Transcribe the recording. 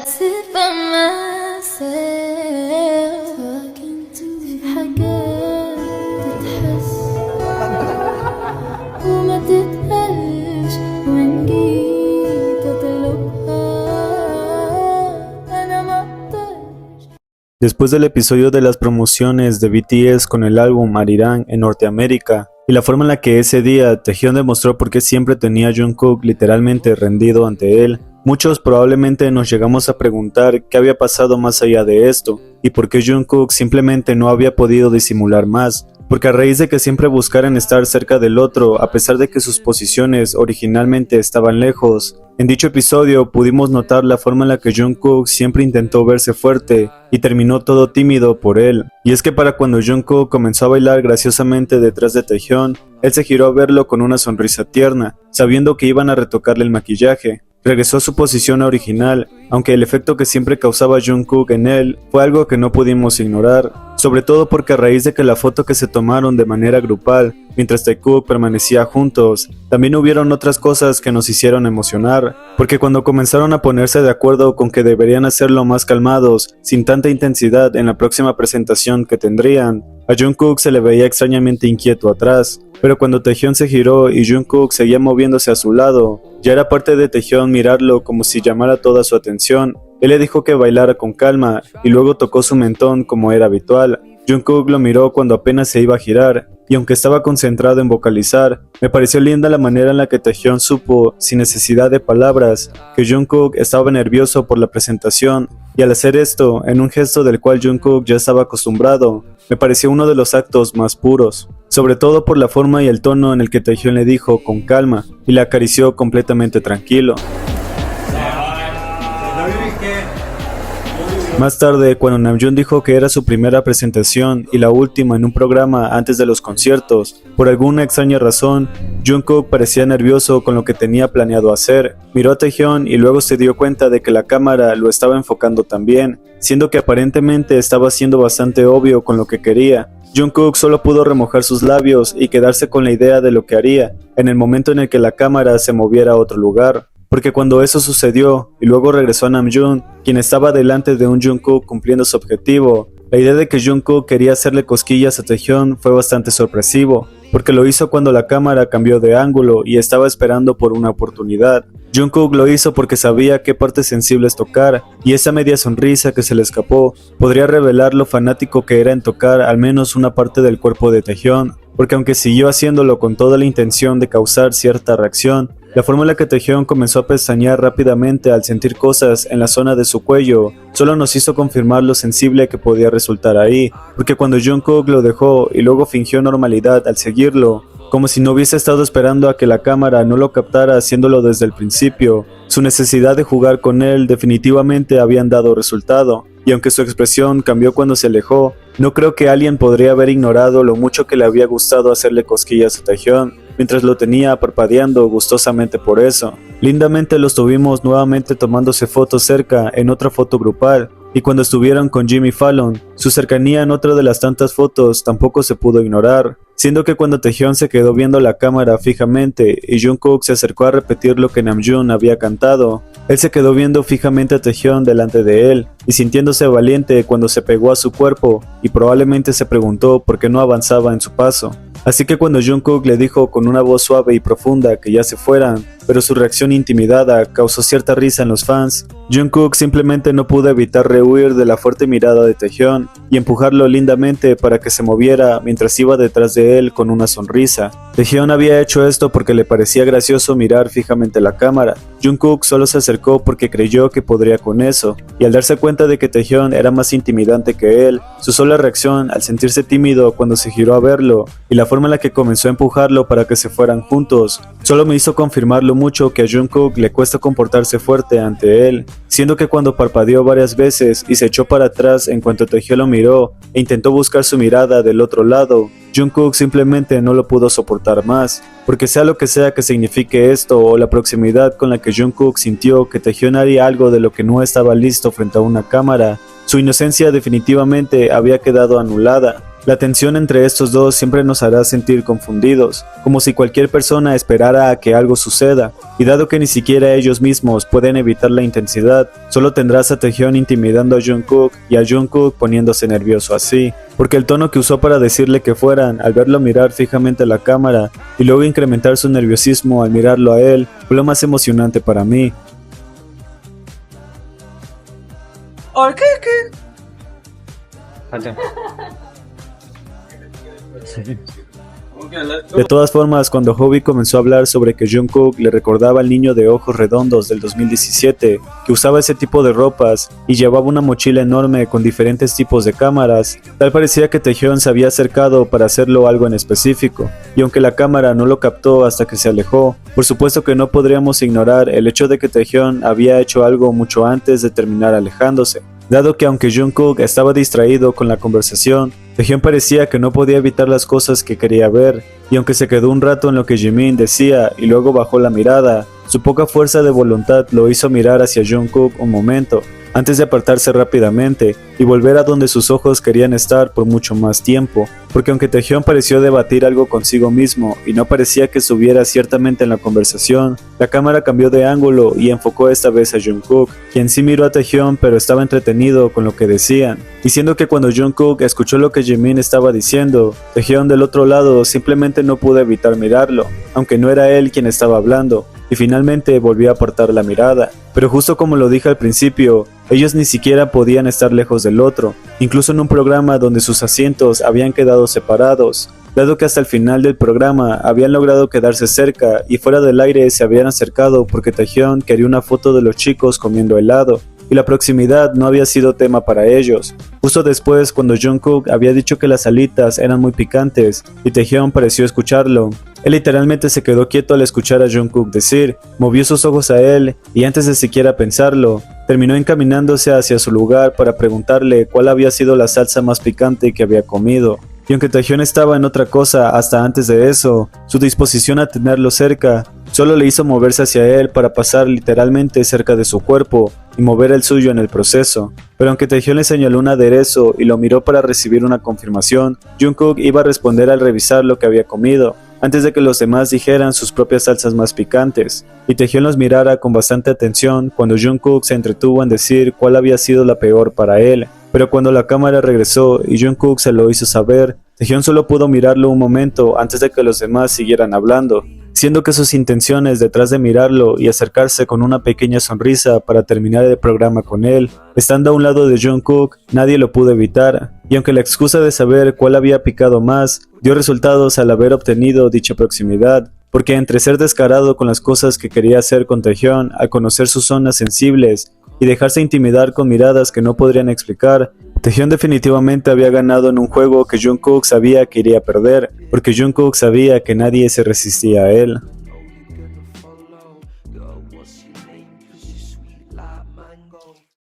sit by myself talking to في حاجات تتحس وما تتقالش وإن جيت أطلبها أنا مقدرش. Después del episodio de las promociones de BTS con el álbum Arirang en Norteamérica, y la forma en la que ese día Taehyun demostró por qué siempre tenía a Jungkook literalmente rendido ante él, muchos probablemente nos llegamos a preguntar qué había pasado más allá de esto, y por qué Jungkook simplemente no había podido disimular más, porque a raíz de que siempre buscaran estar cerca del otro a pesar de que sus posiciones originalmente estaban lejos, en dicho episodio pudimos notar la forma en la que Jungkook siempre intentó verse fuerte y terminó todo tímido por él. Y es que para cuando Jungkook comenzó a bailar graciosamente detrás de Taehyun, él se giró a verlo con una sonrisa tierna, sabiendo que iban a retocarle el maquillaje. Regresó a su posición original, aunque el efecto que siempre causaba Jungkook en él fue algo que no pudimos ignorar, sobre todo porque a raíz de que la foto que se tomaron de manera grupal, mientras Taekook permanecía juntos, también hubieron otras cosas que nos hicieron emocionar, porque cuando comenzaron a ponerse de acuerdo con que deberían hacerlo más calmados, sin tanta intensidad en la próxima presentación que tendrían, a Jungkook se le veía extrañamente inquieto atrás. Pero cuando Taehyun se giró y Jungkook seguía moviéndose a su lado, ya era parte de Taehyun mirarlo como si llamara toda su atención. Él le dijo que bailara con calma y luego tocó su mentón como era habitual. Jungkook lo miró cuando apenas se iba a girar, y aunque estaba concentrado en vocalizar, me pareció linda la manera en la que Taehyun supo, sin necesidad de palabras, que Jungkook estaba nervioso por la presentación, y al hacer esto, en un gesto del cual Jungkook ya estaba acostumbrado, me pareció uno de los actos más puros, sobre todo por la forma y el tono en el que Taehyun le dijo con calma, y la acarició completamente tranquilo. Más tarde, cuando Namjoon dijo que era su primera presentación y la última en un programa antes de los conciertos, por alguna extraña razón, Jungkook parecía nervioso con lo que tenía planeado hacer. Miró a Taehyun y luego se dio cuenta de que la cámara lo estaba enfocando también, siendo que aparentemente estaba siendo bastante obvio con lo que quería. Jungkook solo pudo remojar sus labios y quedarse con la idea de lo que haría en el momento en el que la cámara se moviera a otro lugar. Porque cuando eso sucedió y luego regresó a Namjoon, quien estaba delante de un Jungkook cumpliendo su objetivo, la idea de que Jungkook quería hacerle cosquillas a Taehyun fue bastante sorpresivo, porque lo hizo cuando la cámara cambió de ángulo y estaba esperando por una oportunidad. Jungkook lo hizo porque sabía qué partes sensibles tocar, y esa media sonrisa que se le escapó podría revelar lo fanático que era en tocar al menos una parte del cuerpo de Taehyun, porque aunque siguió haciéndolo con toda la intención de causar cierta reacción, la forma en la que Taehyun comenzó a pestañear rápidamente al sentir cosas en la zona de su cuello solo nos hizo confirmar lo sensible que podía resultar ahí, porque cuando Jungkook lo dejó y luego fingió normalidad al seguirlo, como si no hubiese estado esperando a que la cámara no lo captara haciéndolo desde el principio, su necesidad de jugar con él definitivamente habían dado resultado, y aunque su expresión cambió cuando se alejó, no creo que alguien podría haber ignorado lo mucho que le había gustado hacerle cosquillas a Taehyun, mientras lo tenía parpadeando gustosamente por eso. Lindamente los tuvimos nuevamente tomándose fotos cerca en otra foto grupal, y cuando estuvieron con Jimmy Fallon, su cercanía en otra de las tantas fotos tampoco se pudo ignorar, siendo que cuando Taehyun se quedó viendo la cámara fijamente y Jungkook se acercó a repetir lo que Namjoon había cantado, él se quedó viendo fijamente a Taehyun delante de él y sintiéndose valiente cuando se pegó a su cuerpo y probablemente se preguntó por qué no avanzaba en su paso. Así que cuando Jungkook le dijo con una voz suave y profunda que ya se fueran, pero su reacción intimidada causó cierta risa en los fans, Jungkook simplemente no pudo evitar rehuir de la fuerte mirada de Taehyun y empujarlo lindamente para que se moviera mientras iba detrás de él con una sonrisa. Taehyun había hecho esto porque le parecía gracioso mirar fijamente la cámara. Jungkook solo se acercó porque creyó que podría con eso, y al darse cuenta de que Taehyun era más intimidante que él, su sola reacción al sentirse tímido cuando se giró a verlo y la forma en la que comenzó a empujarlo para que se fueran juntos, solo me hizo confirmar lo mucho que a Jungkook le cuesta comportarse fuerte ante él, siendo que cuando parpadeó varias veces y se echó para atrás en cuanto Taehyun lo miró e intentó buscar su mirada del otro lado, Jungkook simplemente no lo pudo soportar más, porque sea lo que sea que signifique esto o la proximidad con la que Jungkook sintió que Taehyun haría algo de lo que no estaba listo frente a una cámara, su inocencia definitivamente había quedado anulada. La tensión entre estos dos siempre nos hará sentir confundidos, como si cualquier persona esperara a que algo suceda, y dado que ni siquiera ellos mismos pueden evitar la intensidad, solo tendrás a Taehyun intimidando a Jungkook y a Jungkook poniéndose nervioso así, porque el tono que usó para decirle que fueran al verlo mirar fijamente a la cámara y luego incrementar su nerviosismo al mirarlo a él fue lo más emocionante para mí. ¿Or qué? De todas formas, cuando Hobi comenzó a hablar sobre que Jungkook le recordaba al niño de ojos redondos del 2017, que usaba ese tipo de ropas y llevaba una mochila enorme con diferentes tipos de cámaras, tal parecía que Taehyun se había acercado para hacerlo algo en específico, y aunque la cámara no lo captó hasta que se alejó, por supuesto que no podríamos ignorar el hecho de que Taehyun había hecho algo mucho antes de terminar alejándose. Dado que aunque Jungkook estaba distraído con la conversación, Taehyun parecía que no podía evitar las cosas que quería ver, y aunque se quedó un rato en lo que Jimin decía y luego bajó la mirada, su poca fuerza de voluntad lo hizo mirar hacia Jungkook un momento, antes de apartarse rápidamente y volver a donde sus ojos querían estar por mucho más tiempo, porque aunque Taehyun pareció debatir algo consigo mismo y no parecía que estuviera ciertamente en la conversación, la cámara cambió de ángulo y enfocó esta vez a Jungkook, quien sí miró a Taehyun pero estaba entretenido con lo que decían, diciendo que cuando Jungkook escuchó lo que Jimin estaba diciendo, Taehyun del otro lado simplemente no pudo evitar mirarlo, aunque no era él quien estaba hablando, y finalmente volvió a apartar la mirada. Pero justo como lo dije al principio, ellos ni siquiera podían estar lejos del otro, incluso en un programa donde sus asientos habían quedado separados, dado que hasta el final del programa habían logrado quedarse cerca y fuera del aire se habían acercado porque Taehyun quería una foto de los chicos comiendo helado, y la proximidad no había sido tema para ellos. Justo después, cuando Jungkook había dicho que las alitas eran muy picantes y Taehyun pareció escucharlo, él literalmente se quedó quieto al escuchar a Jungkook decir, movió sus ojos a él y antes de siquiera pensarlo, terminó encaminándose hacia su lugar para preguntarle cuál había sido la salsa más picante que había comido. Y aunque Taehyun estaba en otra cosa hasta antes de eso, su disposición a tenerlo cerca solo le hizo moverse hacia él para pasar literalmente cerca de su cuerpo y mover el suyo en el proceso. Pero aunque Taehyun le señaló un aderezo y lo miró para recibir una confirmación, Jungkook iba a responder al revisar lo que había comido, antes de que los demás dijeran sus propias salsas más picantes, y Taehyun los mirara con bastante atención cuando Jungkook se entretuvo en decir cuál había sido la peor para él. Pero cuando la cámara regresó y Jungkook se lo hizo saber, Taehyun solo pudo mirarlo un momento antes de que los demás siguieran hablando, siendo que sus intenciones detrás de mirarlo y acercarse con una pequeña sonrisa para terminar el programa con él, estando a un lado de Jungkook, nadie lo pudo evitar, y aunque la excusa de saber cuál había picado más, dio resultados al haber obtenido dicha proximidad, porque entre ser descarado con las cosas que quería hacer con Taehyun al conocer sus zonas sensibles y dejarse intimidar con miradas que no podrían explicar, Taehyun definitivamente había ganado en un juego que Jungkook sabía que iría a perder, porque Jungkook sabía que nadie se resistía a él.